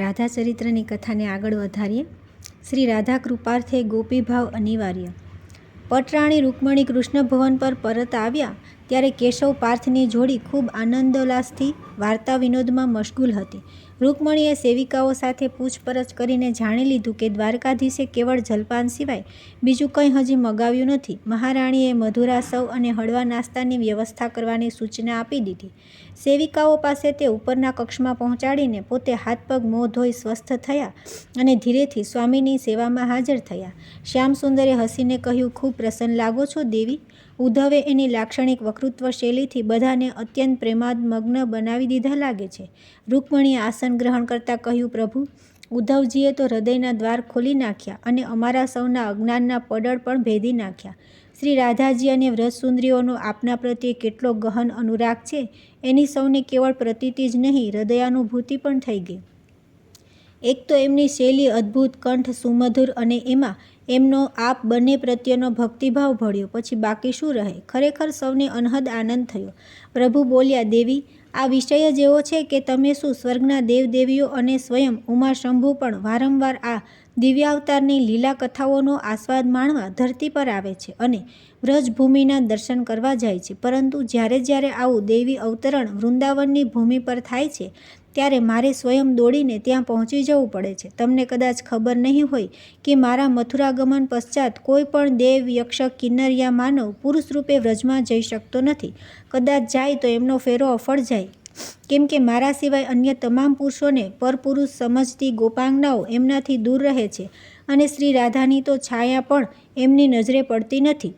રાધા ચરિત્રની કથાને આગળ વધારીએ. શ્રી રાધા કૃપાર્થે ગોપીભાવ અનિવાર્ય. પટરાણી રૂકમણી કૃષ્ણ ભવન પર પરત આવ્યા ત્યારે કેશવ પાર્થની જોડી ખૂબ આનંદોલ્લાસથી વાર્તા વિનોદમાં મશગુલ હતી. રૂકમણીએ સેવિકાઓ સાથે પૂછપરછ કરીને જાણી લીધું કે દ્વારકાધીશે કેવળ જલપાન સિવાય બીજું કંઈ હજી મગાવ્યું નથી. મહારાણીએ મધુરાસવ અને હળવા નાસ્તાની વ્યવસ્થા કરવાની સૂચના આપી દીધી. સેવિકાઓ પાસે તે ઉપરના કક્ષમાં પહોંચાડીને પોતે હાથ પગ મોં ધોઈ સ્વસ્થ થયા અને ધીરેથી સ્વામીની સેવામાં હાજર થયા. શ્યામસુંદરે હસીને કહ્યું, ખૂબ પ્રસન્ન લાગો છો દેવી. ઉદ્ધવે એની લાક્ષણિક વક્તૃત્વ શૈલીથી બધાને અત્યંત પ્રેમાદમગ્ન બનાવી દીધા લાગે છે. રૂકમણીએ આસન ગ્રહણ કરતાં કહ્યું, પ્રભુ, ઉદ્ધવજીએ તો હૃદયના દ્વાર ખોલી નાખ્યા અને અમારા સૌના અજ્ઞાનના પડળ પણ ભેદી નાખ્યા. શ્રી રાધાજી અને વ્રજસુંદરીઓનો આપના પ્રત્યે કેટલો ગહન અનુરાગ છે એની સૌને કેવળ પ્રતીતિ જ નહીં, હૃદયાનુભૂતિ પણ થઈ ગઈ. એક તો એમની શૈલી અદ્ભુત, કંઠ સુમધુર અને એમાં એમનો આપ બંને પ્રત્યેનો ભક્તિભાવ ભળ્યો, પછી બાકી શું રહે? ખરેખર સૌને અનહદ આનંદ થયો. પ્રભુ બોલ્યા, દેવી, આ વિષય જ એવો છે કે તમે શું સ્વર્ગના દેવદેવીઓ અને સ્વયં ઉમાશંભુ પણ વારંવાર આ દિવ્યાવતારની લીલા કથાઓનો આસ્વાદ માણવા ધરતી પર આવે છે અને વ્રજભૂમિના દર્શન કરવા જાય છે. પરંતુ જ્યારે જ્યારે આવું દૈવી અવતરણ વૃંદાવનની ભૂમિ પર થાય છે ત્યારે મારે સ્વયં દોડીને ત્યાં પહોંચી જવું પડે છે. તમને કદાચ ખબર નહીં હોય કે મારા મથુરાગમન પશ્ચાત કોઈ પણ દેવ, યક્ષ, કિન્નર યા માનવ પુરુષ રૂપે વ્રજમાં જઈ શકતો નથી. કદાચ જાય તો એમનો ફેરો અફળ જાય, કેમ કે મારા સિવાય અન્ય તમામ પુરુષોને પરપુરુષ સમજતી ગોપાંગનાઓ એમનાથી દૂર રહે છે અને શ્રી રાધાની તો છાયા પણ એમની નજરે પડતી નથી.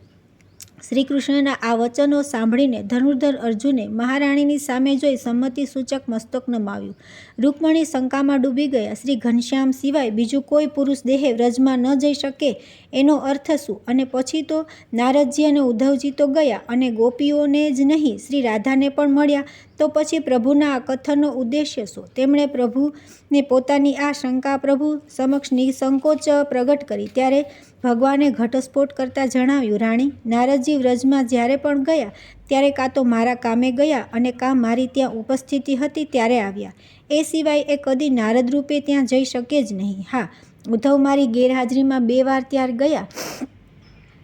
શ્રી કૃષ્ણના આ વચનો સાંભળીને ધનુર્ધર અર્જુને મહારાણીની સામે જોઈ સંમતિ સૂચક મસ્તક નમાવ્યું. રૂકમણી શંકામાં ડૂબી ગયા. શ્રી ઘનશ્યામ સિવાય બીજું કોઈ પુરુષ દેહે વ્રજમાં ન જઈ શકે એનો અર્થ શું? અને પછી તો નારદજી અને ઉદ્ધવજી તો ગયા અને ગોપીઓને જ નહીં શ્રી રાધાને પણ મળ્યા, તો પછી પ્રભુના આ કથનનો ઉદ્દેશ્ય શું? તેમણે પ્રભુને પોતાની આ શંકા પ્રભુ સમક્ષ નિસંકોચ પ્રગટ કરી ત્યારે ભગવાને ઘટસ્ફોટ કરતાં જણાવ્યું, રાણી, નારદજી વ્રજમાં જ્યારે પણ ગયા ત્યારે કાં તો મારા કામે ગયા અને કાં મારી ત્યાં ઉપસ્થિતિ હતી ત્યારે આવ્યા. એ સિવાય એ કદી નારદ રૂપે ત્યાં જઈ શકે જ નહીં. હા, ઉદ્ધવ મારી ગેરહાજરીમાં 2 વાર ત્યાં ગયા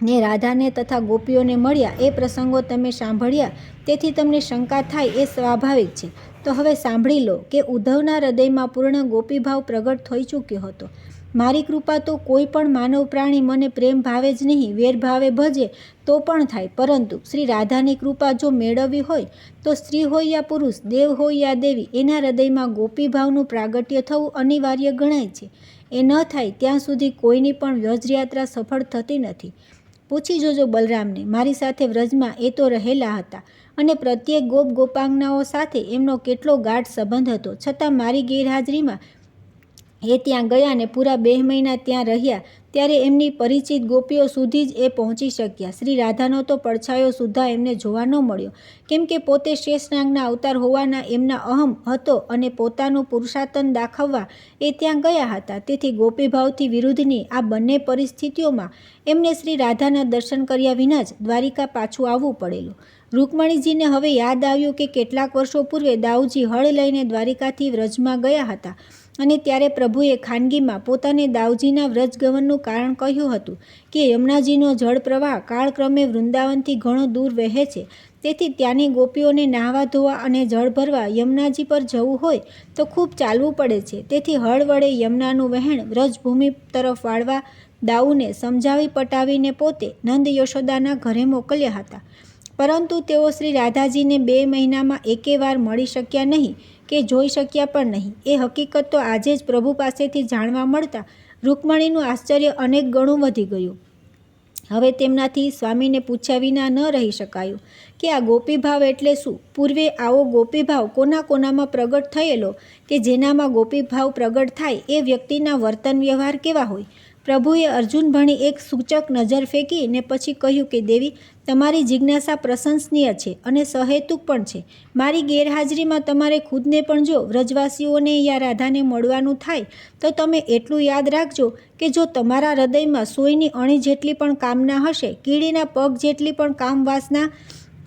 ને રાધાને તથા ગોપીઓને મળ્યા. એ પ્રસંગો તમે સાંભળ્યા, તેથી તમને શંકા થાય એ સ્વાભાવિક છે. તો હવે સાંભળી લો કે ઉદ્ધવના હૃદયમાં પૂર્ણ ગોપીભાવ પ્રગટ થઈ ચૂક્યો હતો. મારી કૃપા તો કોઈ પણ માનવ પ્રાણી મને પ્રેમ ભાવે જ નહીં, વેર ભાવે ભજે તો પણ થાય, પરંતુ શ્રી રાધાની કૃપા જો મેળવવી હોય તો સ્ત્રી હોય યા પુરુષ, દેવ હોય યા દેવી, એના હૃદયમાં ગોપીભાવનું પ્રાગટ્ય થવું અનિવાર્ય ગણાય છે. એ ન થાય ત્યાં સુધી કોઈની પણ વ્રજયાત્રા સફળ થતી નથી. પૂછી જોજો બલરામને, મારી સાથે વ્રજમાં એ તો રહેલા હતા અને પ્રત્યેક ગોપ ગોપાંગનાઓ સાથે એમનો કેટલો ગાઢ સંબંધ હતો, છતાં મારી ગેરહાજરીમાં એ ત્યાં ગયા ને પૂરા 2 મહિના ત્યાં રહ્યા ત્યારે એમની પરિચિત ગોપીઓ સુધી જ એ પહોંચી શક્યા. શ્રી રાધાનો તો પડછાયો સુદ્ધા એમને જોવા ન મળ્યો, કેમ કે પોતે શેષનાગના અવતાર હોવાના એમના અહમ હતો અને પોતાનું પુરુષાતન દાખવવા એ ત્યાં ગયા હતા. તેથી ગોપીભાવથી વિરુદ્ધની આ બંને પરિસ્થિતિઓમાં એમને શ્રી રાધાના દર્શન કર્યા વિના જ દ્વારિકા પાછું આવવું પડેલું. રૂકમણીજીને હવે યાદ આવ્યું કે કેટલાક વર્ષો પૂર્વે દાઉજી હળ લઈને દ્વારિકાથી વ્રજમાં ગયા હતા અને ત્યારે પ્રભુએ ખાનગીમાં પોતાને દાઉજીના વ્રજગમનનું કારણ કહ્યું હતું કે યમુનાજીનો જળ પ્રવાહ કાળક્રમે વૃંદાવનથી ઘણો દૂર વહે છે, તેથી ત્યાંની ગોપીઓને નહાવા ધોવા અને જળ ભરવા યમુનાજી પર જવું હોય તો ખૂબ ચાલવું પડે છે. તેથી હળ વડે યમુનાનું વહેણ વ્રજભૂમિ તરફ વાળવા દાઉને સમજાવી પટાવીને પોતે નંદ યશોદાના ઘરે મોકલ્યા હતા. પરંતુ તેઓ શ્રી રાધાજીને 2 મહિનામાં એકેવાર મળી શક્યા નહીં કે જોઈ શક્યા પણ નહીં. એ હકીકત તો આજે જ પ્રભુ પાસેથી જાણવા મળતા રૂકમણીનું આશ્ચર્ય અનેક ગણું વધી ગયું. હવે તેમનાથી સ્વામીને પૂછ્યા વિના ન રહી શકાયું કે આ ગોપીભાવ એટલે શું? પૂર્વે આવો ગોપીભાવ કોના કોનામાં પ્રગટ થયેલો કે જેનામાં ગોપીભાવ પ્રગટ થાય એ વ્યક્તિના વર્તન વ્યવહાર કેવા હોય? પ્રભુએ અર્જુન ભણી એક સૂચક નજર ફેંકી ને પછી કહ્યું કે દેવી, તમારી જિજ્ઞાસા પ્રશંસનીય છે અને સહેતુક પણ છે. મારી ગેરહાજરીમાં તમારે ખુદને પણ જો વ્રજવાસીઓને યા રાધાને મળવાનું થાય તો તમે એટલું યાદ રાખજો કે જો તમારા હૃદયમાં સોયની અણી જેટલી પણ કામના હશે, કીડીના પગ જેટલી પણ કામ વાસના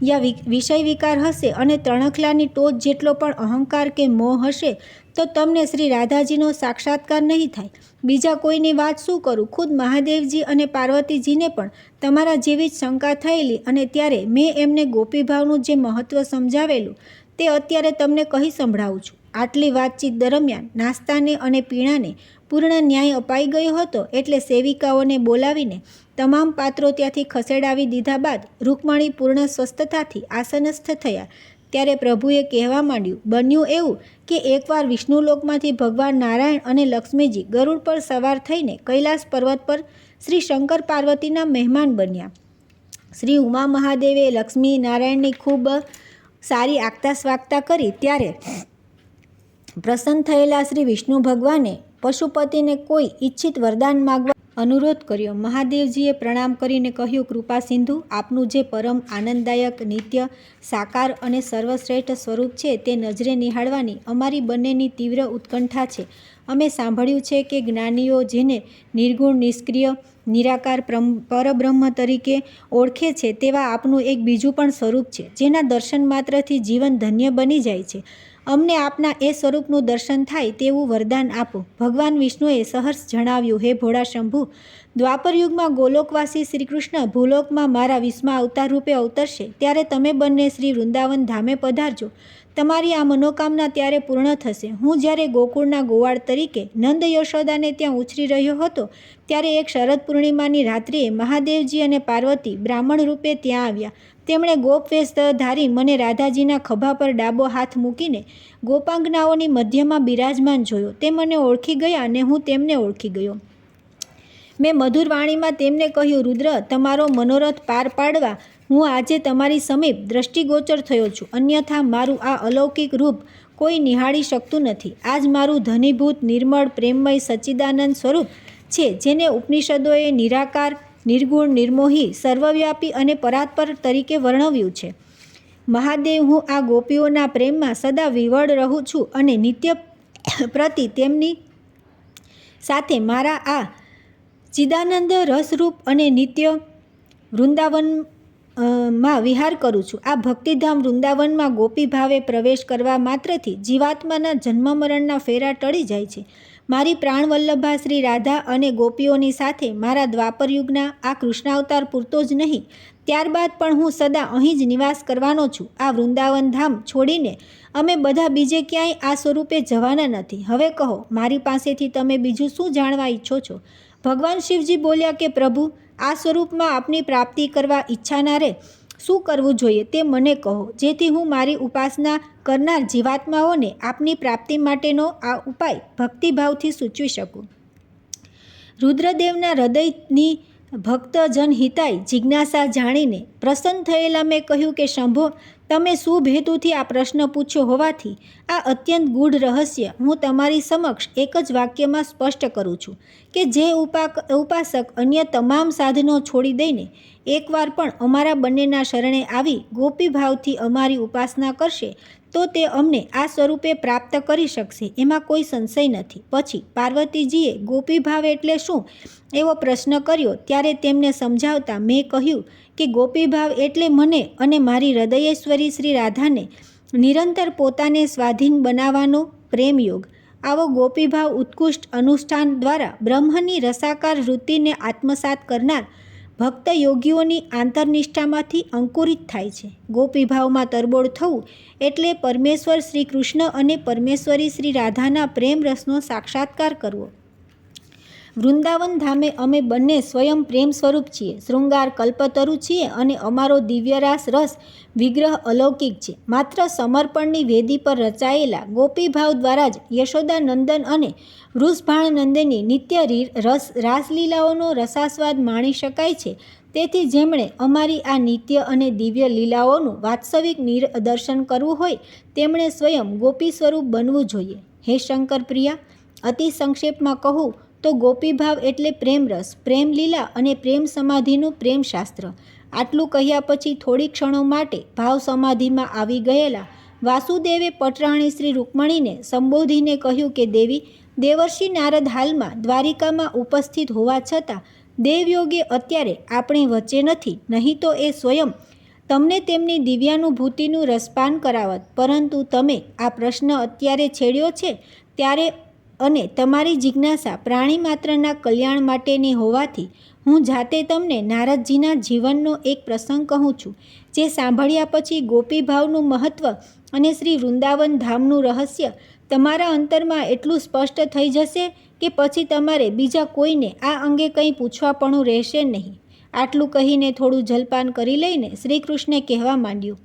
યા વિષય વિકાર હશે અને તણખલાની ટોચ જેટલો પણ અહંકાર કે મોહ હશે તો તમને શ્રી રાધાજીનો સાક્ષાત્કાર નહીં થાય. બીજા કોઈની વાત શું કરું, ખુદ મહાદેવજી અને પાર્વતીજીને પણ તમારા જેવી જ શંકા થયેલી અને ત્યારે મેં એમને ગોપીભાવનું જે મહત્ત્વ સમજાવેલું તે અત્યારે તમને કહી સંભળાવું છું. આટલી વાતચીત દરમિયાન નાસ્તાને અને પીણાને પૂર્ણ ન્યાય અપાઈ ગયો હતો એટલે સેવિકાઓને બોલાવીને તમામ પાત્રો ત્યાંથી ખસેડાવી દીધા બાદ રૂકમણી પૂર્ણ સ્વસ્થતાથી આસનસ્થ થયા. ત્યારે પ્રભુએ કહેવા માંડ્યું, બન્યું એવું કે એકવાર વિષ્ણુલોકમાંથી ભગવાન નારાયણ અને લક્ષ્મીજી ગરુડ પર સવાર થઈને કૈલાસ પર્વત પર શ્રી શંકર પાર્વતીના મહેમાન બન્યા. શ્રી ઉમા મહાદેવે લક્ષ્મી નારાયણની ખૂબ સારી આગતા સ્વાગતા કરી. ત્યારે પ્રસન્ન થયેલા શ્રી વિષ્ણુ ભગવાને પશુપતિને કોઈ ઈચ્છિત વરદાન માગવા અનુરોધ કર્યો. મહાદેવજીએ પ્રણામ કરીને કહ્યું, કૃપા સિંધુ, આપનું જે પરમ આનંદદાયક, નિત્ય, સાકાર અને સર્વશ્રેષ્ઠ સ્વરૂપ છે તે નજરે નિહાળવાની અમારી બંનેની તીવ્ર ઉત્કંઠા છે. અમે સાંભળ્યું છે કે જ્ઞાનીઓ જેને નિર્ગુણ, નિષ્ક્રિય, નિરાકાર પરબ્રહ્મ તરીકે ઓળખે છે તેવા આપનું એક બીજું પણ સ્વરૂપ છે જેના દર્શન માત્રથી જીવન ધન્ય બની જાય છે. અમને આપના એ સ્વરૂપનું દર્શન થાય તેવું વરદાન આપો. ભગવાન વિષ્ણુએ સહર્ષ જણાવ્યું, હે ભોળા શંભુ, દ્વાપરયુગમાં ગોલોકવાસી શ્રી કૃષ્ણ ભૂલોકમાં મારા 20મા અવતાર રૂપે અવતરશે ત્યારે તમે બંને શ્રી વૃંદાવન ધામે પધારજો. તમારી આ મનોકામના ત્યારે પૂર્ણ થશે. હું જ્યારે ગોકુળના ગોવાળ તરીકે નંદ યશોદાને ત્યાં ઉછરી રહ્યો હતો ત્યારે એક શરદ પૂર્ણિમાની રાત્રિએ મહાદેવજી અને પાર્વતી બ્રાહ્મણ રૂપે ત્યાં આવ્યા. તેમણે ગોપવેશ ધારી મને રાધાજીના ખભા પર ડાબો હાથ મૂકીને ગોપાંગનાઓની મધ્યમાં બિરાજમાન જોયો. તે મને ઓળખી ગયા અને હું તેમને ઓળખી ગયો. મેં મધુર વાણીમાં તેમને કહ્યું, રુદ્ર, તમારો મનોરથ પાર પાડવા હું આજે તમારી સમીપ દ્રષ્ટિગોચર થયો છું. અન્યથા મારું આ અલૌકિક રૂપ કોઈ નિહાળી શકતું નથી. આજ મારું ધનીભૂત, નિર્મળ, પ્રેમમય સચ્ચિદાનંદ સ્વરૂપ છે જેને ઉપનિષદોએ નિરાકાર, નિર્ગુણ, નિર્મોહી, સર્વવ્યાપી અને પરાત્પર તરીકે વર્ણવ્યું છે. મહાદેવ, હું આ ગોપીઓના પ્રેમમાં સદા વિવળ રહું છું અને નિત્ય પ્રતિ તેમની સાથે મારા આ ચિદાનંદ રસરૂપ અને નિત્ય વૃંદાવનમાં વિહાર કરું છું. આ ભક્તિધામ વૃંદાવનમાં ગોપી ભાવે પ્રવેશ કરવા માત્રથી જીવાત્માના જન્મ મરણના ફેરા ટળી જાય છે. મારી પ્રાણવલ્લભા શ્રી રાધા અને ગોપીઓની સાથે મારા દ્વાપરયુગના આ કૃષ્ણાવતાર પૂરતો જ નહીં, ત્યારબાદ પણ હું સદા અહીં જ નિવાસ કરવાનો છું. આ વૃંદાવન ધામ છોડીને અમે બધા બીજે ક્યાંય આ સ્વરૂપે જવાના નથી. હવે કહો, મારી પાસેથી તમે બીજું શું જાણવા ઈચ્છો છો? ભગવાન શિવજી બોલ્યા કે પ્રભુ, આ સ્વરૂપમાં આપની પ્રાપ્તિ કરવા ઈચ્છાનારે શું કરવું જોઈએ તે મને કહો, જેથી હું મારી ઉપાસના કરનાર જીવાત્માઓને આપની પ્રાપ્તિ માટેનો આ ઉપાય ભક્તિભાવથી સૂચવી શકું. રુદ્રદેવના હૃદયની ભક્તજન હિતાય જિજ્ઞાસા જાણીને પ્રસન્ન થયેલા મેં કહ્યું કે શંભો, તમે શુભ હેતુથી આ પ્રશ્ન પૂછ્યો હોવાથી આ અત્યંત ગૂઢ રહસ્ય હું તમારી સમક્ષ એક જ વાક્યમાં સ્પષ્ટ કરું છું કે જે ઉપાસક અન્ય તમામ સાધનો છોડી દઈને એકવાર પણ અમારા બંનેના શરણે આવી ગોપીભાવથી અમારી ઉપાસના કરશે તો તે અમને આ સ્વરૂપે પ્રાપ્ત કરી શકશે, એમાં કોઈ સંશય નથી. પછી પાર્વતીજીએ ગોપીભાવ એટલે શું એવો પ્રશ્ન કર્યો ત્યારે તેમને સમજાવતા મેં કહ્યું કે ગોપીભાવ એટલે મને અને મારી હૃદયેશ્વરી શ્રી રાધાને નિરંતર પોતાને સ્વાધીન બનાવવાનો પ્રેમયોગ. આવો ગોપીભાવ ઉત્કૃષ્ટ અનુષ્ઠાન દ્વારા બ્રહ્મની રસાકાર વૃત્તિને આત્મસાત કરનાર ભક્ત યોગીઓની આંતરનિષ્ઠામાંથી અંકુરિત થાય છે. ગોપીભાવમાં તરબોળ થવું એટલે પરમેશ્વર શ્રી કૃષ્ણ અને પરમેશ્વરી શ્રી રાધાના પ્રેમ રસનો સાક્ષાત્કાર કરવો. વૃંદાવન ધામે અમે બંને સ્વયં પ્રેમ સ્વરૂપ છીએ, શૃંગાર કલ્પતરુ છીએ અને અમારો દિવ્યરાસ રસ વિગ્રહ અલૌકિક છે. માત્ર સમર્પણની વેદી પર રચાયેલા ગોપીભાવ દ્વારા જ યશોદાનંદન અને વૃષભાણનંદની નિત્ય રાસલીલાઓનો રસાસ્વાદ માણી શકાય છે. તેથી જેમણે અમારી આ નિત્ય અને દિવ્ય લીલાઓનું વાસ્તવિક દર્શન કરવું હોય તેમણે સ્વયં ગોપી સ્વરૂપ બનવું જોઈએ. હે શંકર પ્રિયા, અતિ સંક્ષેપમાં કહું તો ગોપીભાવ એટલે પ્રેમરસ, પ્રેમલીલા અને પ્રેમ સમાધિનું પ્રેમશાસ્ત્ર. આટલું કહ્યા પછી થોડી ક્ષણો માટે ભાવ સમાધિમાં આવી ગયેલા વાસુદેવે પટરાણી શ્રી રૂકમણીને સંબોધીને કહ્યું કે દેવી, દેવર્ષિ નારદ હાલમાં દ્વારિકામાં ઉપસ્થિત હોવા છતાં દેવયોગે અત્યારે આપણી વચ્ચે નથી, નહીં તો એ સ્વયં તમને તેમની દિવ્યાનુભૂતિનું રસપાન કરાવત. પરંતુ તમે આ પ્રશ્ન અત્યારે છેડ્યો છે ત્યારે અને તમારી જિજ્ઞાસા પ્રાણી માત્રના કલ્યાણ માટેની હોવાથી હું જાતે તમને નારદજીના જીવનનો એક પ્રસંગ કહું છું, જે સાંભળ્યા પછી ગોપીભાવનું મહત્ત્વ અને શ્રી વૃંદાવન ધામનું રહસ્ય તમારા અંતરમાં એટલું સ્પષ્ટ થઈ જશે કે પછી તમારે બીજા કોઈને આ અંગે કંઈ પૂછવાપણું રહેશે નહીં. આટલું કહીને થોડું જલપાન કરી લઈને શ્રી કૃષ્ણે કહેવા માંડ્યું,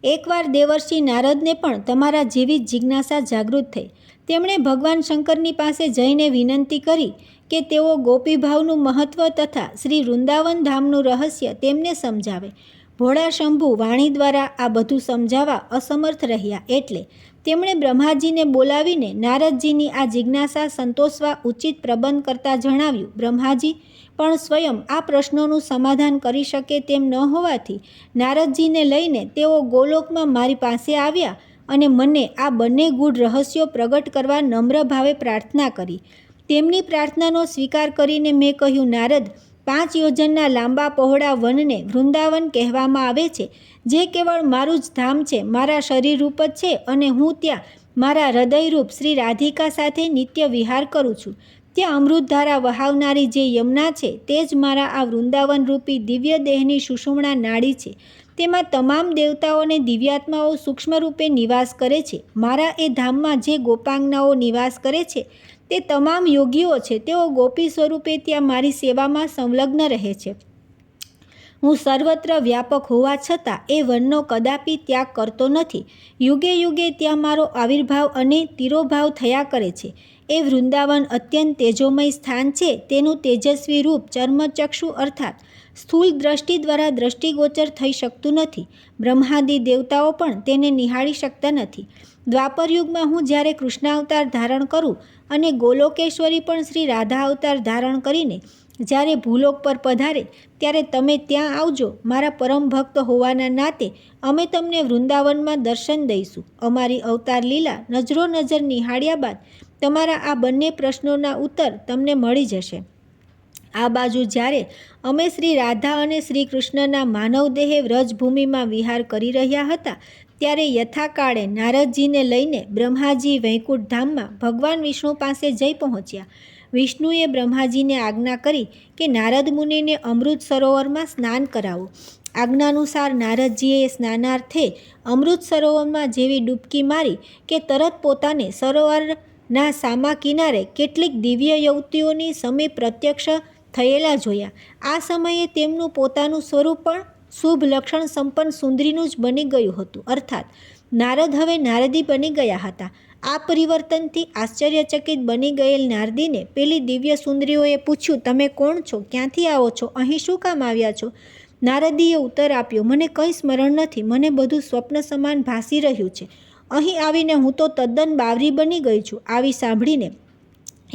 એકવાર દેવર્ષિ નારદને પણ તમારા જેવી જ જિજ્ઞાસા જાગૃત થઈ. તેમણે ભગવાન શંકરની પાસે જઈને વિનંતી કરી કે તેઓ ગોપીભાવનું મહત્ત્વ તથા શ્રી વૃંદાવન ધામનું રહસ્ય તેમને સમજાવે. ભોળા શંભુ વાણી દ્વારા આ બધું સમજાવવા અસમર્થ રહ્યા એટલે તેમણે બ્રહ્માજીને બોલાવીને નારદજીની આ જિજ્ઞાસા સંતોષવા ઉચિત પ્રબંધ કરતા જણાવ્યું. બ્રહ્માજી પણ સ્વયં આ પ્રશ્નોનું સમાધાન કરી શકે તેમ ન હોવાથી નારદજીને લઈને તેઓ ગોલોકમાં મારી પાસે આવ્યા અને મને આ બંને ગૂઢ રહસ્યો પ્રગટ કરવા નમ્ર ભાવે પ્રાર્થના કરી. તેમની પ્રાર્થનાનો સ્વીકાર કરીને મેં કહ્યું, નારદ, 5 યોજનના લાંબા પહોળા વનને વૃંદાવન કહેવામાં આવે છે, જે કેવળ મારું જ ધામ છે, મારા શરીરરૂપ જ છે અને હું ત્યાં મારા હૃદયરૂપ શ્રી રાધિકા સાથે નિત્ય વિહાર કરું છું. ત્યાં અમૃતધારા વહાવનારી જે યમુના છે તે જ મારા આ વૃંદાવન રૂપી દિવ્ય દેહની સુષુમ્ણા નાડી છે. તેમાં તમામ દેવતાઓ અને દિવ્યાત્માઓ સૂક્ષ્મ રૂપે નિવાસ કરે છે. મારા એ ધામમાં જે ગોપાંગનાઓ નિવાસ કરે છે તે તમામ યોગીઓ છે. તેઓ ગોપી સ્વરૂપે ત્યાં મારી સેવામાં સંલગ્ન રહે છે. હું સર્વત્ર વ્યાપક હોવા છતાં એ વનનો કદાપી ત્યાગ કરતો નથી. યુગે યુગે ત્યાં મારો આવિર્ભાવ અને તિરોભાવ થયા કરે છે. એ વૃંદાવન અત્યંત તેજોમય સ્થાન છે. તેનું તેજસ્વી રૂપ ચર્મચક્ષુ અર્થાત સ્થૂળ દ્રષ્ટિ દ્વારા દ્રષ્ટિગોચર થઈ શકતું નથી. બ્રહ્માદિ દેવતાઓ પણ તેને નિહાળી શકતા નથી. દ્વાપરયુગમાં હું જ્યારે કૃષ્ણાવતાર ધારણ કરું અને ગોલોકેશ્વરી પણ શ્રી રાધા અવતાર ધારણ કરીને જ્યારે ભૂલોક પર પધારે ત્યારે તમે ત્યાં આવજો. મારા પરમ ભક્ત હોવાના નાતે અમે તમને વૃંદાવનમાં દર્શન દઈશું. અમારી અવતાર લીલા નજરો નજર નિહાળ્યા બાદ તમારા આ બંને પ્રશ્નોના ઉત્તર તમને મળી જશે. આ બાજુ જ્યારે અમે શ્રી રાધા અને શ્રી કૃષ્ણના માનવદેહે વ્રજભૂમિમાં વિહાર કરી રહ્યા હતા ત્યારે યથાકાળે નારદજીને લઈને બ્રહ્માજી વૈકુંઠ ધામમાં ભગવાન વિષ્ણુ પાસે જઈ પહોંચ્યા. વિષ્ણુએ બ્રહ્માજીને આજ્ઞા કરી કે નારદ મુનિને અમૃત સરોવરમાં સ્નાન કરાવો. આજ્ઞાનુસાર નારદજીએ સ્નાનાર્થે અમૃત સરોવરમાં જેવી ડૂબકી મારી કે તરત પોતાને સરોવરના સામા કિનારે કેટલીક દિવ્ય યુવતીઓની સમે પ્રત્યક્ષ થયેલા જોયા. આ સમયે તેમનું પોતાનું સ્વરૂપ પણ શુભ લક્ષણ સંપન્ન સુંદરીનું જ બની ગયું હતું. અર્થાત નારદ હવે નારદી બની ગયા હતા. આ પરિવર્તનથી આશ્ચર્યચકિત બની ગયેલ નારદીને પેલી દિવ્ય સુંદરીઓએ પૂછ્યું, તમે કોણ છો? ક્યાંથી આવો છો? અહીં શું કામ આવ્યા છો? નારદીએ ઉત્તર આપ્યો, મને કંઈ સ્મરણ નથી. મને બધું સ્વપ્ન સમાન ભાસી રહ્યું છે. અહીં આવીને હું તો તદ્દન બાવરી બની ગઈ છું. આવી સાંભળીને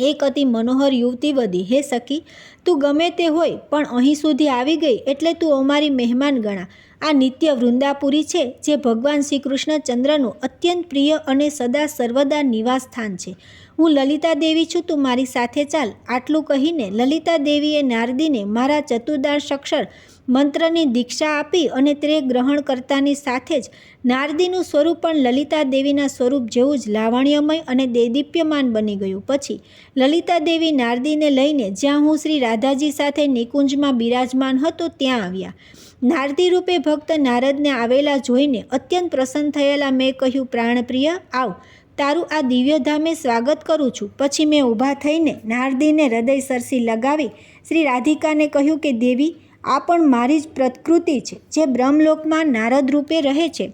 એક અતિ મનોહર યુવતી વધી, હે સખી, તું ગમે તે હોય પણ અહીં સુધી આવી ગઈ એટલે તું અમારી મહેમાન ગણા. આ નિત્ય વૃંદાપુરી છે જે ભગવાન શ્રી કૃષ્ણચંદ્રનું અત્યંત પ્રિય અને સદા સર્વદા નિવાસ સ્થાન છે. હું લલિતા દેવી છું, તું મારી સાથે ચાલ. આટલું કહીને લલિતા દેવીએ નારદીને મારા ચતુર્દાર્ષાક્ષર મંત્રની દીક્ષા આપી અને તે ગ્રહણ કરતાની સાથે જ નારદીનું સ્વરૂપ પણ લલિતા દેવીના સ્વરૂપ જેવું જ લાવણ્યમય અને દેદીપ્યમાન બની ગયું. પછી લલિતા દેવી નારદીને લઈને જ્યાં હું શ્રી રાધાજી સાથે નિકુંજમાં બિરાજમાન હતો ત્યાં આવ્યા. નારદી રૂપે ભક્ત નારદને આવેલા જોઈને અત્યંત પ્રસન્ન થયેલા મેં કહ્યું, પ્રાણપ્રિય, આવ, તારું આ દિવ્યધામે સ્વાગત કરું છું. પછી મેં ઊભા થઈને નારદીને હૃદય સરસી લગાવી શ્રી રાધિકાને કહ્યું કે દેવી, આ પણ મારી જ પ્રકૃતિ છે જે બ્રહ્મલોકમાં નારદ રૂપે રહે છે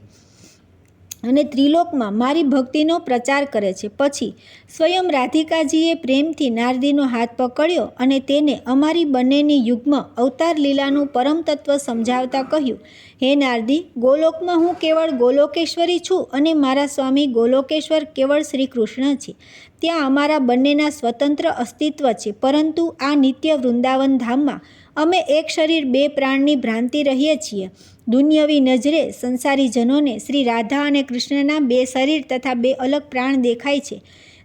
અને ત્રિલોકમાં મારી ભક્તિનો પ્રચાર કરે છે. પછી સ્વયં રાધિકાજીએ પ્રેમથી નારદીનો હાથ પકડ્યો અને તેને અમારી બંનેની યુગ્મ અવતાર લીલાનું પરમ તત્વ સમજાવતા કહ્યું, હે નારદી, ગોલોકમાં હું કેવળ ગોલોકેશ્વરી છું અને મારા સ્વામી ગોલોકેશ્વર કેવળ શ્રી કૃષ્ણ છે. ત્યાં અમારા બંનેના સ્વતંત્ર અસ્તિત્વ છે. પરંતુ આ નિત્ય વૃંદાવન ધામમાં અમે એક શરીર બે પ્રાણની ભ્રાંતિ રહીએ છીએ. દુન્યવી નજરે સંસારીજનોને શ્રી રાધા અને કૃષ્ણના બે શરીર તથા બે અલગ પ્રાણ દેખાય છે,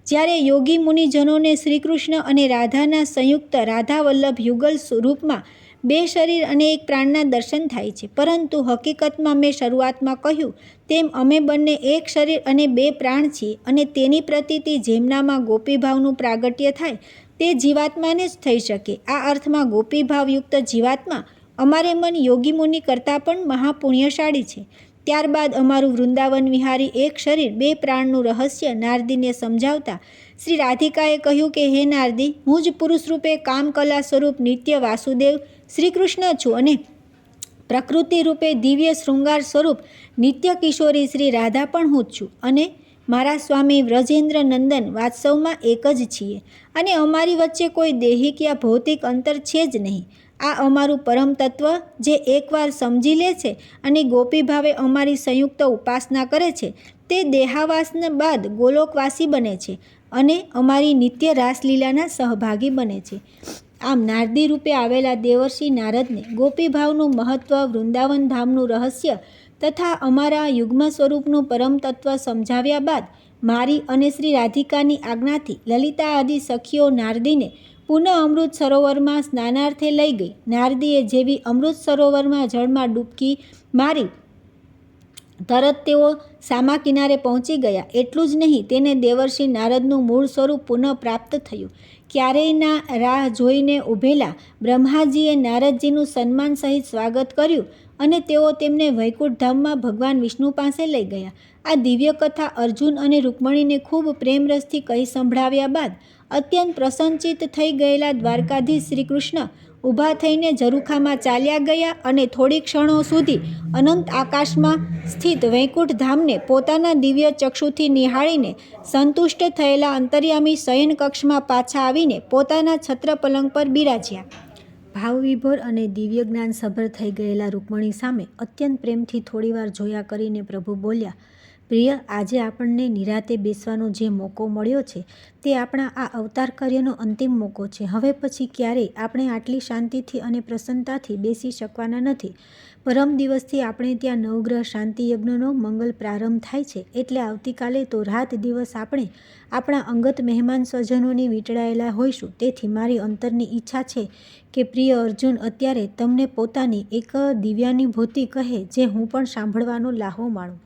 જ્યારે યોગી મુનિજનોને શ્રી કૃષ્ણ અને રાધાના સંયુક્ત રાધા વલ્લભ યુગલ સ્વરૂપમાં બે શરીર અને એક પ્રાણના દર્શન થાય છે, પરંતુ હકીકતમાં મેં શરૂઆતમાં કહ્યું તેમ અમે બંને એક શરીર અને બે પ્રાણ છીએ, અને તેની પ્રતીતિ જેમનામાં ગોપીભાવનું પ્રાગટ્ય થાય તે જીવાત્માને જ થઈ શકે. આ અર્થમાં ગોપીભાવયુક્ત જીવાત્મા અમારે મન યોગી મુનિ કરતાં પણ મહાપુણ્યશાળી છે. ત્યારબાદ અમારું વૃંદાવન વિહારી એક શરીર બે પ્રાણનું રહસ્ય નારદીને સમજાવતા શ્રી રાધિકાએ કહ્યું કે હે નારદી, હું જ પુરુષ રૂપે કામકલા સ્વરૂપ નિત્ય વાસુદેવ શ્રી કૃષ્ણ છું, અને પ્રકૃતિ રૂપે દિવ્ય શૃંગાર સ્વરૂપ નિત્ય કિશોરી શ્રી રાધા પણ હું જ છું, અને મારા સ્વામી વ્રજેન્દ્ર નંદન વાત્સવમાં એક જ છીએ, અને અમારી વચ્ચે કોઈ દૈહિક યા ભૌતિક અંતર છે જ નહીં. આ અમારું પરમ તત્વ જે એકવાર સમજી લે છે અને ગોપી ભાવે અમારી સંયુક્ત ઉપાસના કરે છે, તે દેહાવાસના બાદ ગોલોકવાસી બને છે અને અમારી નિત્ય રાસલીલાના સહભાગી બને છે. આમ નારદી રૂપે આવેલા દેવર્ષિ નારદને ગોપીભાવનું મહત્ત્વ, વૃંદાવન ધામનું રહસ્ય તથા અમારા યુગ્મ સ્વરૂપનું પરમ તત્વ સમજાવ્યા બાદ મારી અને શ્રી રાધિકાની આજ્ઞાથી લલિતા આદિ સખીઓ નારદીને પુનઃ અમૃત સરોવરમાં સ્નાનાર્થે લઈ ગઈ. નારદીએ જેવી અમૃત સરોવરમાં જળમાં ડૂબકી મારી તરત તેઓ સામા કિનારે પહોંચી ગયા. એટલું જ નહીં, તેને દેવર્ષિ નારદનું મૂળ સ્વરૂપ પુનઃ પ્રાપ્ત થયું. ક્યારેયના રાહ જોઈને ઊભેલા બ્રહ્માજીએ નારદજીનું સન્માન સહિત સ્વાગત કર્યું અને તેઓ તેમને વૈકુંઠ ધામમાં ભગવાન વિષ્ણુ પાસે લઈ ગયા. આ દિવ્ય કથા અર્જુન અને રૂકમણીને ખૂબ પ્રેમરસથી કહી સંભળાવ્યા બાદ અત્યંત પ્રસન્નચિત્ત થઈ ગયેલા દ્વારકાધીશ શ્રી કૃષ્ણ ઊભા થઈને ઝરૂખામાં ચાલ્યા ગયા અને થોડી ક્ષણો સુધી અનંત આકાશમાં સ્થિત વૈકુંઠ ધામને પોતાના દિવ્ય ચક્ષુથી નિહાળીને સંતુષ્ટ થયેલા અંતર્યામી શયન કક્ષમાં પાછા આવીને પોતાના છત્ર પલંગ પર બિરાજ્યા. ભાવવિભોર અને દિવ્ય જ્ઞાન સભર થઈ ગયેલા રૂકમણી સામે અત્યંત પ્રેમથી થોડીવાર જોયા કરીને પ્રભુ બોલ્યા, પ્રિય, આજે આપણને નિરાતે બેસવાનો જે મોકો મળ્યો છે તે આપણા આ અવતાર કાર્યનો અંતિમ મોકો છે. હવે પછી ક્યારેય આપણે આટલી શાંતિથી અને પ્રસન્નતાથી બેસી શકવાના નથી. પરમ દિવસથી આપણે ત્યાં નવગ્રહ શાંતિ યજ્ઞનો મંગલ પ્રારંભ થાય છે, એટલે આવતીકાલે તો રાત દિવસ આપણે આપણા અંગત મહેમાન સ્વજનોની વીંટળાયેલા હોઈશું. તેથી મારી અંતરની ઈચ્છા છે કે પ્રિય અર્જુન અત્યારે તમને પોતાની એક દિવ્યાનુભૂતિ કહે, જે હું પણ સાંભળવાનો લાહો માણું.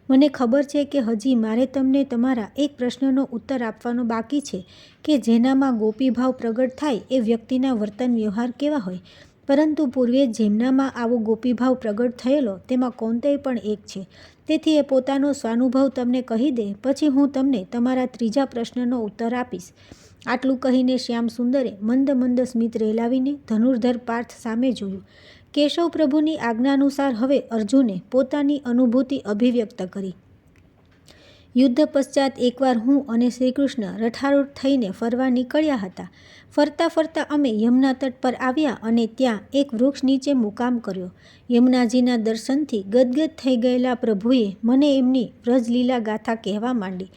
મને ખબર છે કે હજી મારે તમને તમારા એક પ્રશ્નનો ઉત્તર આપવાનો બાકી છે કે જેનામાં ગોપીભાવ પ્રગટ થાય એ વ્યક્તિના વર્તન વ્યવહાર કેવા હોય, પરંતુ પૂર્વે જેમનામાં આવો ગોપીભાવ પ્રગટ થયેલો તેમાં કોંતેય પણ એક છે. તેથી એ પોતાનો સ્વાનુભવ તમને કહી દે, પછી હું તમને તમારા ત્રીજા પ્રશ્નનો ઉત્તર આપીશ. આટલું કહીને શ્યામ સુંદરે મંદ મંદ સ્મિત રેલાવીને ધનુર્ધર પાર્થ સામે જોયું. કેશવ પ્રભુની આજ્ઞાનુસાર હવે અર્જુને પોતાની અનુભૂતિ અભિવ્યક્ત કરી. યુદ્ધ પશ્ચાત એકવાર હું અને શ્રીકૃષ્ણ રથારૂઢ થઈને ફરવા નીકળ્યા હતા. ફરતા ફરતા અમે યમુના તટ પર આવ્યા અને ત્યાં એક વૃક્ષ નીચે મુકામ કર્યો. યમુનાજીના દર્શનથી ગદગદ થઈ ગયેલા પ્રભુએ મને એમની વ્રજલીલા ગાથા કહેવા માંડી.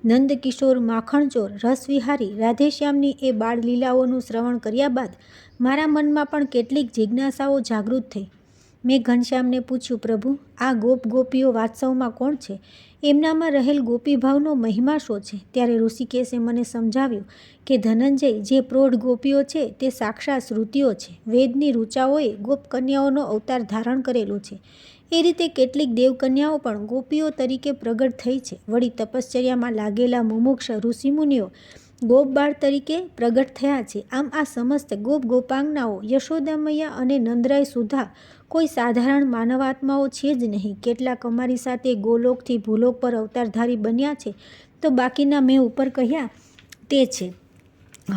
નંદકિશોર, માખણચોર, રસવિહારી રાધેશ્યામની એ બાળલીલાઓનું શ્રવણ કર્યા બાદ મારા મનમાં પણ કેટલીક જિજ્ઞાસાઓ જાગૃત થઈ. મેં ઘનશ્યામને પૂછ્યું, પ્રભુ, આ ગોપીઓ વાત્સવમાં કોણ છે? એમનામાં રહેલ ગોપીભાવનો મહિમા શો છે? ત્યારે ઋષિકેશે મને સમજાવ્યું કે ધનંજય, જે પ્રૌઢ ગોપીઓ છે તે સાક્ષાત શ્રુતિઓ છે. વેદની ઋચાઓએ ગોપકન્યાઓનો અવતાર ધારણ કરેલો છે. એ રીતે કેટલીક દેવકન્યાઓ પણ ગોપીઓ તરીકે પ્રગટ થઈ છે. વળી તપશ્ચર્યામાં લાગેલા મુમુક્ષ ઋષિમુનિઓ ગોપબાળ તરીકે પ્રગટ થયા છે. આમ આ સમસ્ત ગોપાંગનાઓ યશોદામૈયા અને નંદરાય સુધા કોઈ સાધારણ માનવાત્માઓ છે જ નહીં. કેટલાક અમારી સાથે ગોલોકથી ભૂલોક પર અવતારધારી બન્યા છે, તો બાકીના મેં ઉપર કહ્યા તે છે.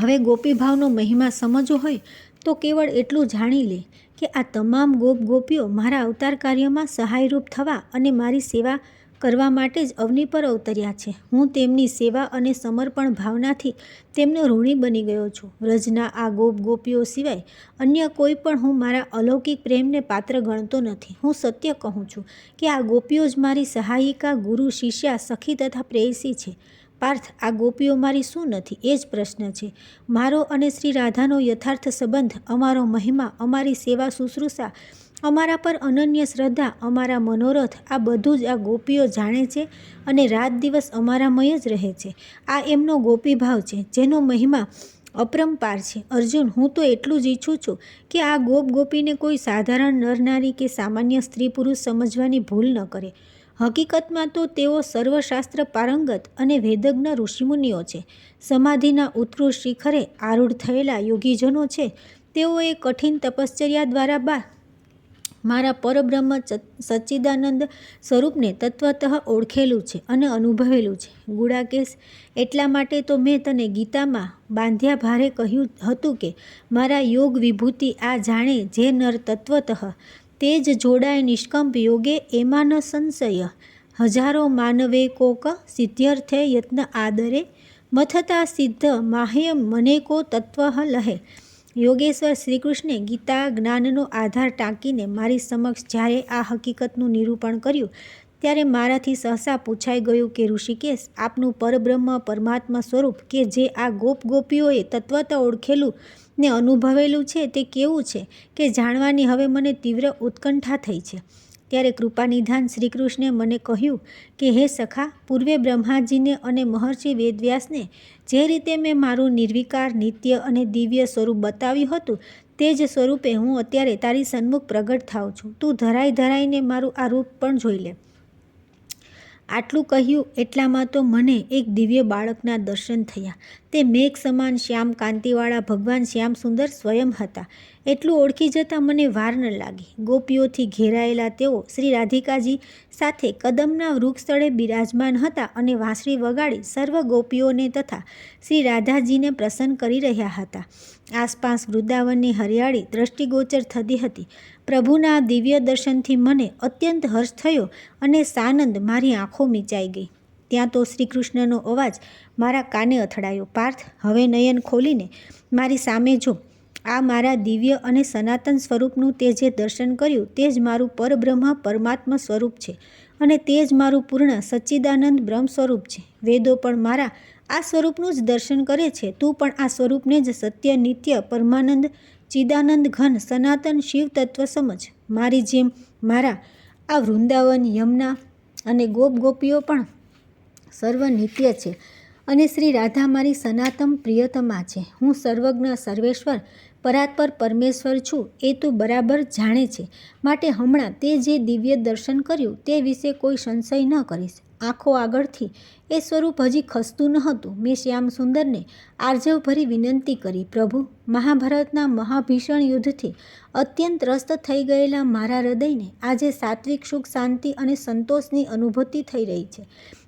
હવે ગોપીભાવનો મહિમા સમજવો હોય તો કેવળ એટલું જાણી લે કે આ તમામ ગોપીઓ મારા અવતાર કાર્યમાં સહાયરૂપ થવા અને મારી સેવા કરવા માટે જ અવની પર અવતર્યા છે. હું તેમની સેવા અને સમર્પણ ભાવનાથી તેમનો ઋણી બની ગયો છું. વ્રજના આ ગોપીઓ સિવાય અન્ય કોઈ પણ હું મારા અલૌકિક પ્રેમને પાત્ર ગણતો નથી. હું સત્ય કહું છું કે આ ગોપીઓ જ મારી સહાયિકા, ગુરુ, શિષ્યા, સખી તથા પ્રેયસી છે. પાર્થ, આ ગોપીઓ મારી શું નથી? એ જ પ્રશ્ન છે. મારો અને શ્રી રાધાનો યથાર્થ સંબંધ, અમારો મહિમા, અમારી સેવા શુશ્રૂષા, અમારા પર અનન્ય શ્રદ્ધા, અમારા મનોરથ, આ બધું જ આ ગોપીઓ જાણે છે અને રાત દિવસ અમારામય જ રહે છે. આ એમનો ગોપીભાવ છે, જેનો મહિમા અપરંપાર છે. અર્જુન, હું તો એટલું જ ઈચ્છું છું કે આ ગોપીને કોઈ સાધારણ નરનારી કે સામાન્ય સ્ત્રી પુરુષ સમજવાની ભૂલ ન કરે. હકીકતમાં તો તેઓ સર્વશાસ્ત્ર પારંગત અને વેદજ્ઞ ઋષિમુનિઓ છે. સમાધિના ઉત્કૃષ્ટ શિખરે આરૂઢ થયેલા યોગીજનો છે. તેઓએ કઠિન તપશ્ચર્યા દ્વારા મારા પરબ્રહ્મ સચ્ચિદાનંદ સ્વરૂપને તત્વતઃ ઓળખેલું છે અને અનુભવેલું છે. ગુડાકેશ, એટલા માટે તો મેં તને ગીતામાં બાંધ્યા ભારે કહ્યું હતું કે મારા યોગ વિભૂતિ આ જાણે જે નર તત્વતઃ તે જ જોડાય નિષ્કંપ યોગે એમાં ન સંશય. હજારો માનવે કોક સિદ્ધ્યર્થે યત્ન આદરે મથતા સિદ્ધ માહ્ય મનેકો તત્વ લહે. યોગેશ્વર શ્રીકૃષ્ણે ગીતા જ્ઞાનનો આધાર ટાંકીને મારી સમક્ષ જ્યારે આ હકીકતનું નિરૂપણ કર્યું ત્યારે મારાથી સહસા પૂછાઈ ગયું કે ઋષિકેશ, આપનું પરબ્રહ્મ પરમાત્મા સ્વરૂપ કે જે આ ગોપીઓએ તત્વત ઓળખેલું ને અનુભવેલું છે તે કેવું છે કે જાણવાની હવે મને તીવ્ર ઉત્કંઠા થઈ છે. ત્યારે કૃપાનિધાન શ્રીકૃષ્ણે મને કહ્યું કે હે સખા, પૂર્વે બ્રહ્માજીને અને મહર્ષિ વેદવ્યાસને જે રીતે મેં મારું નિર્વિકાર, નિત્ય અને દિવ્ય સ્વરૂપ બતાવ્યું હતું તે જ સ્વરૂપે હું અત્યારે તારી સન્મુખ પ્રગટ થાઉં છું. તું ધરાઈને મારું આ રૂપ પણ જોઈ લે. આટલું કહ્યું એટલામાં તો મને એક દિવ્ય બાળકના દર્શન થયા. તે મેઘ સમાન શ્યામ કાંતિવાળા ભગવાન શ્યામ સુંદર સ્વયં હતા. એટલું ઓળખી જતાં મને વાર ન લાગી. ગોપીઓથી ઘેરાયેલા તેઓ શ્રી રાધિકાજી સાથે કદમના વૃક્ષ તળે બિરાજમાન હતા અને વાંસળી વગાડી સર્વ ગોપીઓને તથા શ્રી રાધાજીને પ્રસન્ન કરી રહ્યા હતા. આસપાસ વૃંદાવનની હરિયાળી દ્રષ્ટિગોચર થતી હતી. પ્રભુના દિવ્ય દર્શનથી મને અત્યંત હર્ષ થયો અને સાનંદ મારી આંખો મીચાઈ ગઈ. ત્યાં તો શ્રીકૃષ્ણનો અવાજ મારા કાને અથડાયો, પાર્થ, હવે નયન ખોલીને મારી સામે જો. આ મારા દિવ્ય અને સનાતન સ્વરૂપનું તે જે દર્શન કર્યું તે જ મારું પરબ્રહ્મ પરમાત્મા સ્વરૂપ છે અને તે જ મારું પૂર્ણ સચ્ચિદાનંદ બ્રહ્મ સ્વરૂપ છે. વેદો પણ મારા આ સ્વરૂપનું જ દર્શન કરે છે. તું પણ આ સ્વરૂપને જ સત્ય, નિત્ય, પરમાનંદ, ચિદાનંદ ઘન સનાતન શિવ તત્વ સમજ. મારી જેમ મારા આ વૃંદાવન, યમુના અને ગોપીઓ પણ સર્વ નિત્ય છે અને શ્રી રાધા મારી સનાતન પ્રિયતમા છે. હું સર્વજ્ઞ, સર્વેશ્વર, પરાત્પર પરમેશ્વર છું એ તું બરાબર જાણે છે. માટે હમણાં તે જે દિવ્ય દર્શન કર્યું તે વિશે કોઈ સંશય ન કરીશ. આંખો આગળથી એ સ્વરૂપ હજી ખસતું ન હતું. મેં શ્યામ સુંદરને આર્જવભરી વિનંતી કરી, પ્રભુ, મહાભારતના મહાભીષણ યુદ્ધથી અત્યંત ત્રસ્ત થઈ ગયેલા મારા હૃદયને આજે સાત્વિક સુખ, શાંતિ અને સંતોષની અનુભૂતિ થઈ રહી છે.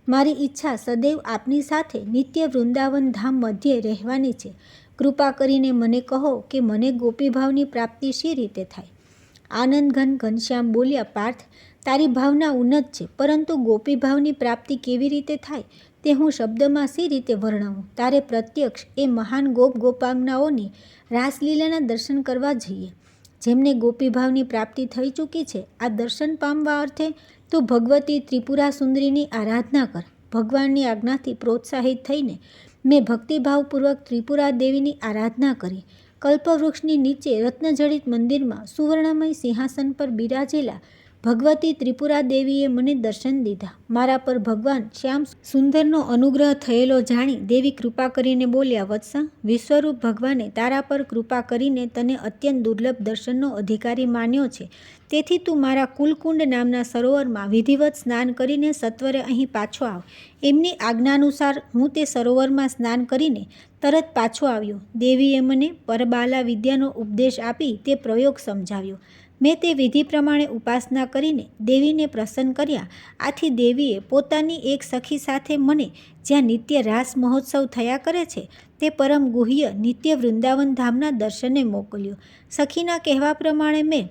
મારી ઈચ્છા સદૈવ આપની સાથે નિત્ય વૃંદાવન ધામ મધ્યે રહેવાની છે. કૃપા કરીને મને કહો કે મને ગોપીભાવની પ્રાપ્તિ શી રીતે થાય? આનંદઘન ઘનશ્યામ બોલ્યા, પાર્થ, તારી ભાવના ઉન્નત છે, પરંતુ ગોપીભાવની પ્રાપ્તિ કેવી રીતે થાય તે હું શબ્દમાં શી રીતે વર્ણવું? તારે પ્રત્યક્ષ એ મહાન ગોપાંગનાઓની રાસલીલાના દર્શન કરવા જઈએ. જેમને ગોપીભાવની પ્રાપ્તિ થઈ ચૂકી છે, આ દર્શન પામવા અર્થે તું ભગવતી ત્રિપુરા સુંદરીની આરાધના કર. ભગવાનની આજ્ઞાથી પ્રોત્સાહિત થઈને મેં ભક્તિભાવપૂર્વક ત્રિપુરા દેવીની આરાધના કરી. કલ્પવૃક્ષની નીચે રત્નજડિત મંદિરમાં સુવર્ણમય સિંહાસન પર બિરાજેલા ભગવતી ત્રિપુરા દેવીએ મને દર્શન દીધા. મારા પર ભગવાન શ્યામ સુંદરનો અનુગ્રહ થયેલો જાણી દેવી કૃપા કરીને બોલ્યા, વત્સા, વિશ્વરૂપ ભગવાને તારા પર કૃપા કરીને તને અત્યંત દુર્લભ દર્શનનો અધિકારી માન્યો છે. તેથી તું મારા કુલકુંડ નામના સરોવરમાં વિધિવત સ્નાન કરીને સત્વરે અહીં પાછો આવ. એમની આજ્ઞાનુસાર હું તે સરોવરમાં સ્નાન કરીને તરત પાછો આવ્યો. દેવીએ મને પરબાલા વિદ્યાનો ઉપદેશ આપી તે પ્રયોગ સમજાવ્યો. મેં તે વિધિ પ્રમાણે ઉપાસના કરીને દેવીને પ્રસન્ન કર્યા. આથી દેવીએ પોતાની એક સખી સાથે મને જ્યાં નિત્ય રાસ મહોત્સવ થયા કરે છે તે પરમ ગુહ્ય નિત્ય વૃંદાવન ધામના દર્શને મોકલ્યો. સખીના કહેવા પ્રમાણે મેં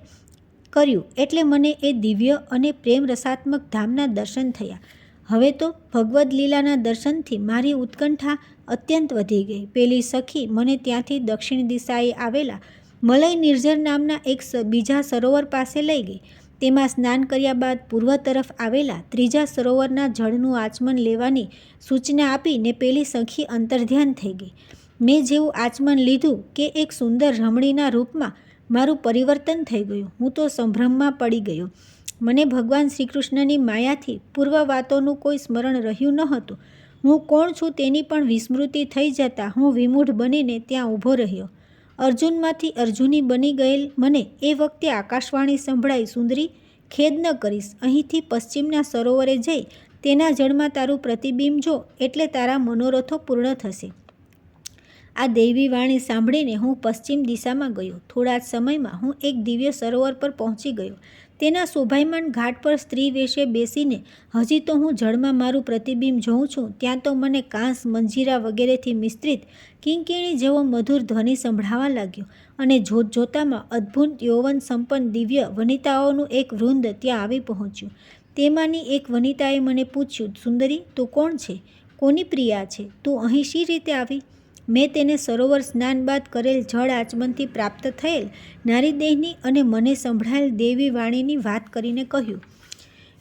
કર્યું એટલે મને એ દિવ્ય અને પ્રેમ રસાત્મક ધામના દર્શન થયા. હવે તો ભગવદ્ લીલાના દર્શનથી મારી ઉત્કંઠા અત્યંત વધી ગઈ. પેલી સખી મને ત્યાંથી દક્ષિણ દિશાએ આવેલા મલય નિર્જર નામના એક બીજા સરોવર પાસે લઈ ગઈ. તેમાં સ્નાન કર્યા બાદ પૂર્વ તરફ આવેલા ત્રીજા સરોવરના જળનું આચમન લેવાની સૂચના આપીને પેલી સખી અંતર્ધ્યાન થઈ ગઈ. મેં જેવું આચમન લીધું કે એક સુંદર રમણીના રૂપમાં મારું પરિવર્તન થઈ ગયું. હું તો સંભ્રમમાં પડી ગયો. મને ભગવાન શ્રીકૃષ્ણની માયાથી પૂર્વ વાતોનું કોઈ સ્મરણ રહ્યું ન હતું. હું કોણ છું તેની પણ વિસ્મૃતિ થઈ જતાં હું વિમૂઢ બનીને ત્યાં ઊભો રહ્યો. અર્જુનમાંથી અર્જુની બની ગયેલ મને એ વખતે આકાશવાણી સંભળાઈ, સુંદરી, ખેદ ન કરીશ. અહીંથી પશ્ચિમના સરોવરે જઈ તેના જળમાં તારું પ્રતિબિંબ જો, એટલે તારા મનોરથો પૂર્ણ થશે. આ દૈવી વાણી સાંભળીને હું પશ્ચિમ દિશામાં ગયો. થોડા જ સમયમાં હું એક દિવ્ય સરોવર પર પહોંચી ગયો. તેના શોભાયમાન ઘાટ પર સ્ત્રી વેશે બેસીને હજી તો હું જળમાં મારું પ્રતિબિંબ જોઉં છું, ત્યાં તો મને કાંસ, મંજીરા વગેરેથી મિશ્રિત કિંકીણી જેવો મધુર ધ્વનિ સંભળાવા લાગ્યો અને જોતજોતામાં અદ્ભુત યૌવન સંપન્ન દિવ્ય વનિતાઓનું એક વૃંદ ત્યાં આવી પહોંચ્યું. તેમાંની એક વનિતાએ મને પૂછ્યું, સુંદરી, તું કોણ છે? કોની પ્રિયા છે? તું અહીં શી રીતે આવી? મેં તેને સરોવર સ્નાન બાદ કરેલ જળ આચમનથી પ્રાપ્ત થયેલ નારીદેહની અને મને સંભળાયેલ દેવી વાણીની વાત કરીને કહ્યું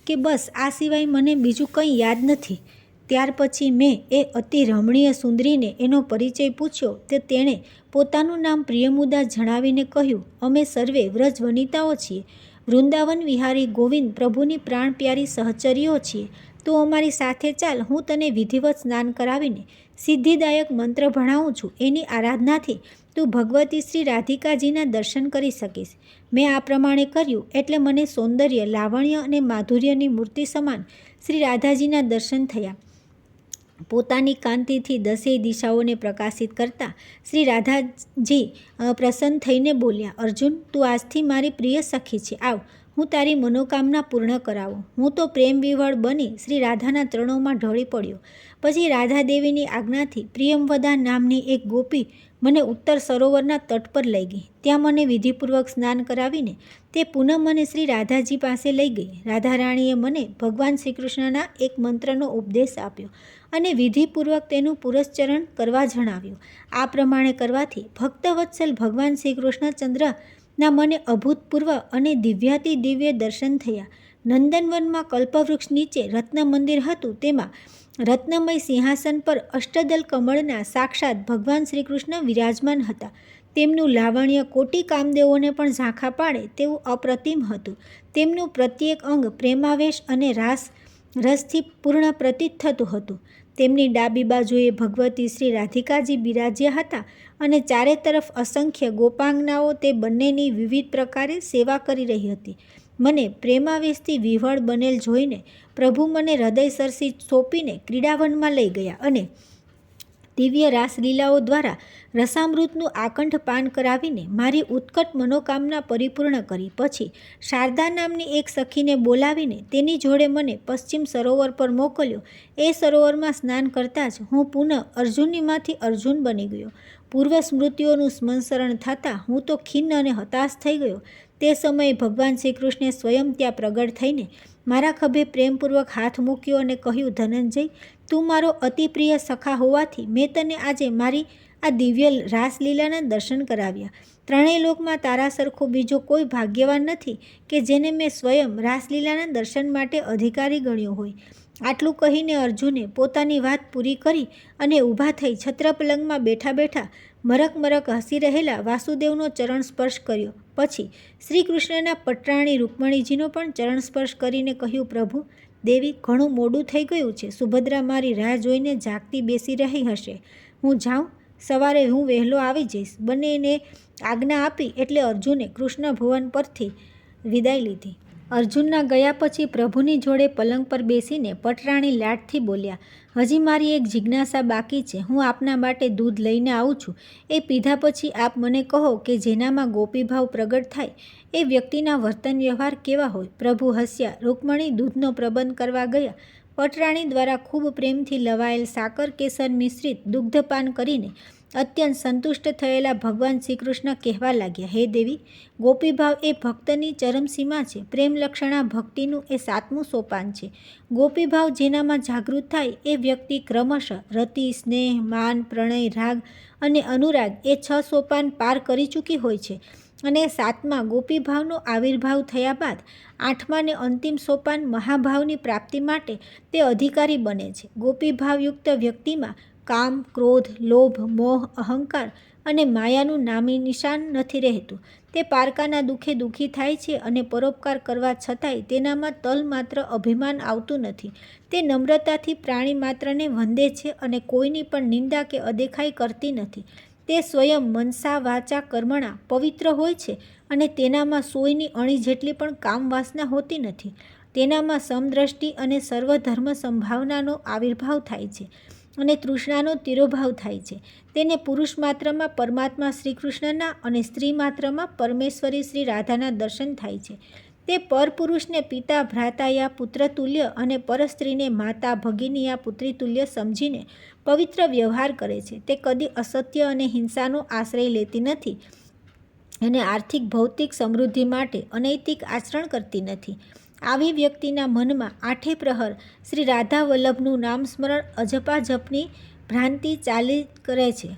કે બસ આ સિવાય મને બીજું કંઈ યાદ નથી. ત્યાર પછી મેં એ અતિ રમણીય સુંદરીને એનો પરિચય પૂછ્યો તો તેણે પોતાનું નામ પ્રિયમુદા જણાવીને કહ્યું, અમે સર્વે વ્રજ વનિતાઓ છીએ. વૃંદાવન વિહારી ગોવિંદ પ્રભુની પ્રાણ પ્યારી સહચરીઓ છીએ. તું અમારી સાથે ચાલ, હું તને વિધિવત સ્નાન કરાવીને સિદ્ધિદાયક મંત્ર ભણાવું છું. એની આરાધનાથી તું ભગવતી શ્રી રાધિકાજીના દર્શન કરી શકીશ. મેં આ પ્રમાણે કર્યું એટલે મને સૌંદર્ય, લાવણ્ય અને માધુર્યની મૂર્તિ સમાન શ્રી રાધાજીના દર્શન થયા. પોતાની કાંતિથી દસેય દિશાઓને પ્રકાશિત કરતા શ્રી રાધાજી પ્રસન્ન થઈને બોલ્યા, અર્જુન, તું આજથી મારી પ્રિય સખી છે. આવ, હું તારી મનોકામના પૂર્ણ કરાવું. હું તો પ્રેમ વિવળ બની શ્રી રાધાના ચરણોમાં ઢળી પડ્યો. પછી રાધાદેવીની આજ્ઞાથી પ્રિયમવદા નામની એક ગોપી મને ઉત્તર સરોવરના તટ પર લઈ ગઈ. ત્યાં મને વિધિપૂર્વક સ્નાન કરાવીને તે પુનઃ મને શ્રી રાધાજી પાસે લઈ ગઈ. રાધારાણીએ મને ભગવાન શ્રી કૃષ્ણના એક મંત્રનો ઉપદેશ આપ્યો અને વિધિપૂર્વક તેનું પુરસ્ચરણ કરવા જણાવ્યું. આ પ્રમાણે કરવાથી ભક્તવત્સલ ભગવાન શ્રી કૃષ્ણચંદ્રના મને અભૂતપૂર્વ અને દિવ્યાતિ દિવ્ય દર્શન થયા. નંદનવનમાં કલ્પવૃક્ષ નીચે રત્ન મંદિર હતું. તેમાં રત્નમય સિંહાસન પર અષ્ટદલ કમળના સાક્ષાત ભગવાન શ્રી કૃષ્ણ વિરાજમાન હતા. તેમનું લાવણ્ય કોટી કામદેવોને પણ ઝાંખા પાડે તેવું અપ્રતિમ હતું. તેમનું પ્રત્યેક અંગ પ્રેમાવેશ અને રસથી પૂર્ણ પ્રતીત થતું હતું. તેમની ડાબી બાજુએ ભગવતી શ્રી રાધિકાજી બિરાજ્યા હતા અને ચારે તરફ અસંખ્ય ગોપાંગનાઓ તે બંનેની વિવિધ પ્રકારે સેવા કરી રહી હતી. મને પ્રેમાવેશથી વિહ્વળ બનેલ જોઈને પ્રભુ મને હૃદય સરસી સોંપીને ક્રીડાવનમાં લઈ ગયા અને દિવ્ય રાસલીલાઓ દ્વારા રસામૃતનું આકંઠ પાન કરાવીને મારી ઉત્કટ મનોકામના પરિપૂર્ણ કરી. પછી શારદા નામની એક સખીને બોલાવીને તેની જોડે મને પશ્ચિમ સરોવર પર મોકલ્યો. એ સરોવરમાં સ્નાન કરતાં જ હું પુનઃ અર્જુનીમાંથી અર્જુન બની ગયો. પૂર્વ સ્મૃતિઓનું સ્મરણ થતાં હું તો ખિન્ન અને હતાશ થઈ ગયો. તે સમયે ભગવાન શ્રી કૃષ્ણે સ્વયં ત્યાં પ્રગટ થઈને મારા ખભે પ્રેમપૂર્વક હાથ મૂક્યો અને કહ્યું, ધનંજય, તું મારો અતિ પ્રિય સખા હોવાથી મેં તને આજે મારી આ દિવ્ય રાસલીલાના દર્શન કરાવ્યા. ત્રણેય લોકમાં તારા સરખો બીજો કોઈ ભાગ્યવાન નથી કે જેને મેં સ્વયં રાસલીલાના દર્શન માટે અધિકારી ગણ્યો હોય. આટલું કહીને અર્જુને પોતાની વાત પૂરી કરી અને ઊભા થઈ છત્રપલંગમાં બેઠા બેઠા મરક મરક હસી રહેલા વાસુદેવનો ચરણ સ્પર્શ કર્યો. પછી શ્રી કૃષ્ણના પટરાણી રૂકમણીજીનો પણ ચરણ સ્પર્શ કરીને કહ્યું, પ્રભુ, દેવી, ઘણું મોડું થઈ ગયું છે. સુભદ્રા મારી રાહ જોઈને જાગતી બેસી રહી હશે. હું જાઉં? સવારે હું વહેલો આવી જઈશ. બંનેને આજ્ઞા આપી એટલે અર્જુને કૃષ્ણ ભુવન પરથી વિદાય લીધી. અર્જુનના ગયા પછી પ્રભુની જોડે પલંગ પર બેસીને પટરાણી લાડથી બોલ્યા, હજી મારી એક જિજ્ઞાસા બાકી છે. હું આપના માટે દૂધ લઈને આવું છું. એ પીધા પછી આપ મને કહો કે જેનામાં ગોપીભાવ પ્રગટ થાય એ વ્યક્તિના વર્તન વ્યવહાર કેવા હોય? પ્રભુ હસ્યા. રૂકમણી દૂધનો પ્રબંધ કરવા ગયા. પટરાણી દ્વારા ખૂબ પ્રેમથી લવાયેલ સાકર કેસર મિશ્રિત દુગ્ધપાન કરીને અત્યંત સંતુષ્ટ થયેલા ભગવાન શ્રી કૃષ્ણ કહેવા લાગ્યા, હે દેવી, ગોપીભાવ એ ભક્તની ચરમસીમા છે. પ્રેમલક્ષણા ભક્તિનું એ 7મું સોપાન છે. ગોપીભાવ જેનામાં જાગૃત થાય એ વ્યક્તિ ક્રમશઃ રતિ, સ્નેહ, માન, પ્રણય, રાગ અને અનુરાગ એ 6 સોપાન પાર કરી ચૂકી હોય છે અને 7મા ગોપીભાવનો આવિર્ભાવ થયા બાદ 8મા ને અંતિમ સોપાન મહાભાવની પ્રાપ્તિ માટે તે અધિકારી બને છે. ગોપીભાવયુક્ત વ્યક્તિમાં કામ, ક્રોધ, લોભ, મોહ, અહંકાર અને માયાનું નામી નિશાન નથી રહેતું. તે પારકાના દુઃખે દુઃખી થાય છે અને પરોપકાર કરવા છતાંય તેનામાં તલ માત્ર અભિમાન આવતું નથી. તે નમ્રતાથી પ્રાણી માત્રને વંદે છે અને કોઈની પણ નિંદા કે અદેખાઈ કરતી નથી. તે સ્વયં મનસા વાચા કર્મણા પવિત્ર હોય છે અને તેનામાં સોયની અણી જેટલી પણ કામવાસના હોતી નથી. તેનામાં સમદ્રષ્ટિ અને સર્વધર્મ સંભાવનાનો આવિર્ભાવ થાય છે અને તૃષ્ણાનો તિરોભાવ થાય છે. તેને પુરુષ માત્રમાં પરમાત્મા શ્રી કૃષ્ણના અને સ્ત્રી માત્રમાં પરમેશ્વરી શ્રી રાધાના દર્શન થાય છે. તે પરપુરુષને પિતા ભ્રાતાયા પુત્રતુલ્ય અને પરસ્ત્રીને માતા ભગિનીયા પુત્રીતુલ્ય સમજીને પવિત્ર વ્યવહાર કરે છે. તે કદી અસત્ય અને હિંસાનો આશ્રય લેતી નથી અને આર્થિક ભૌતિક સમૃદ્ધિ માટે અનૈતિક આચરણ કરતી નથી. આવી વ્યક્તિના મનમાં આઠે પ્રહર શ્રી રાધા વલ્લભનું નામસ્મરણ અજપાજપની ભ્રાંતિ ચાલી કરે છે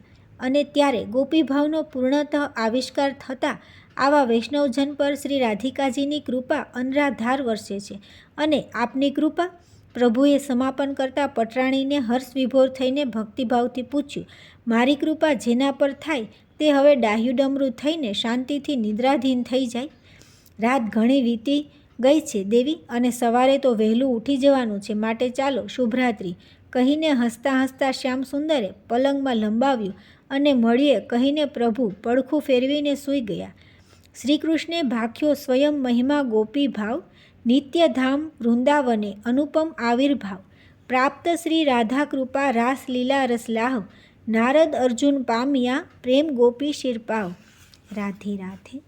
અને ત્યારે ગોપીભાવનો પૂર્ણતઃ આવિષ્કાર થતાં આવા વૈષ્ણવજન પર શ્રી રાધિકાજીની કૃપા અનરાધાર વરસે છે. અને આપની કૃપા? પ્રભુએ સમાપન કરતાં પટરાણીને હર્ષ વિભોર થઈને ભક્તિભાવથી પૂછ્યું, મારી કૃપા જેના પર થાય તે હવે ડાહ્યુડમરું થઈને શાંતિથી નિદ્રાધીન થઈ જાય. રાત ઘણી વીતી ગઈ છે દેવી, અને સવારે તો વહેલું ઉઠી જવાનું છે, માટે ચાલો શુભરાત્રિ કહીને હસતા હસતા શ્યામ સુંદરે પલંગમાં લંબાવ્યું અને મળીએ કહીને પ્રભુ પડખું ફેરવીને સૂઈ ગયા. શ્રીકૃષ્ણે ભાખ્યો સ્વયં મહિમા ગોપી ભાવ, નિત્યધામ વૃંદાવને અનુપમ આવિર્ભાવ. પ્રાપ્ત શ્રી રાધા કૃપા રાસ લીલા રસલાહ, નારદ અર્જુન પામ્યા પ્રેમ ગોપી શિરપાવ. રાધે રાધે.